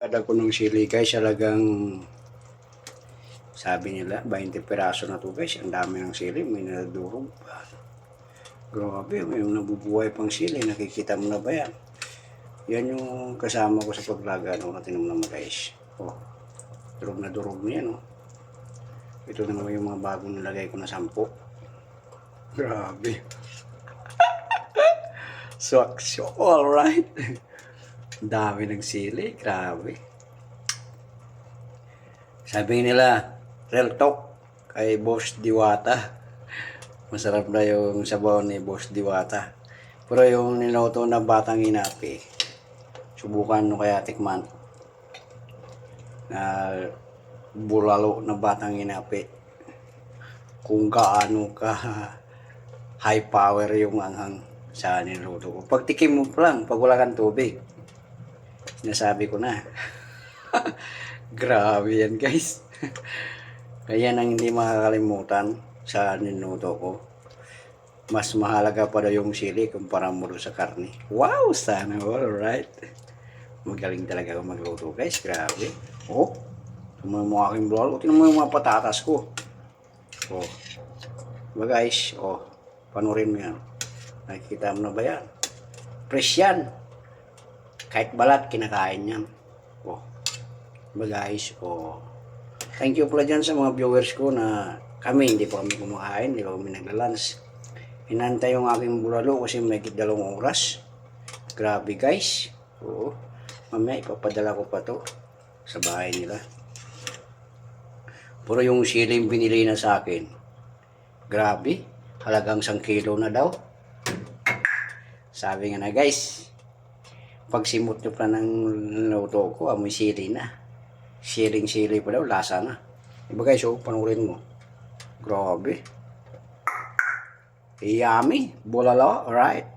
Kada ko ng sili guys, talagang sabi nila 20 piraso na to guys. Ang dami ng sili, may nadurog pa. Grabe, may nabubuhay pang sili. Nakikita mo na ba yan? Yan yung kasama ko sa paglaga na tinom naman guys. Oh, durog na yan oh. Ito naman yung mga bagong nilagay ko na 10. Grabe. So alright. Dami ng sili, grabe. Sabi nila, real talk kay Boss Diwata. Masarap na yung sabaw ni Boss Diwata. Pero yung niluto na batang inapi, subukan no kaya tikman. Na bulalo na batang inapi. Kung gaano ka high power yung anghang sa niluto ko. Pagtikim mo pa lang, pag wala kang tubig. Sinasabi ko na. Grabe yan guys. Kaya nang hindi makakalimutan sa niluto ko. Mas mahalaga pa daw yung sili kumpara mo sa karne. Wow, sana alright. Magaling talaga ako magluto guys. Grabe. Oh, tumulong mo aking bulalo. Tingnan mo yung mga patatas ko. Oh, diba guys? Oh, panurin mo yan. Nakikita mo na ba yan? Fresh yan. Kahit balat, kinakain yan. Oh, diba guys? Oh, thank you pala dyan sa mga viewers ko na hindi pa kami kumakain, hindi pa kami naglalunch. Hinantay yung aking bulalo kasi may 2 oras. Grabe guys. Oo. Mamaya ipapadala ko pa to sa bahay nila. Pero yung siling binili na sa akin, grabe. Halagang 1 kilo na daw. Sabi nga na guys, pag simot nyo pa ng luto ko, amoy sili na. Siling-sili pa daw, lasa na. Diba guys, oh, panurin mo. Grabe. Yummy. Bulalo, alright.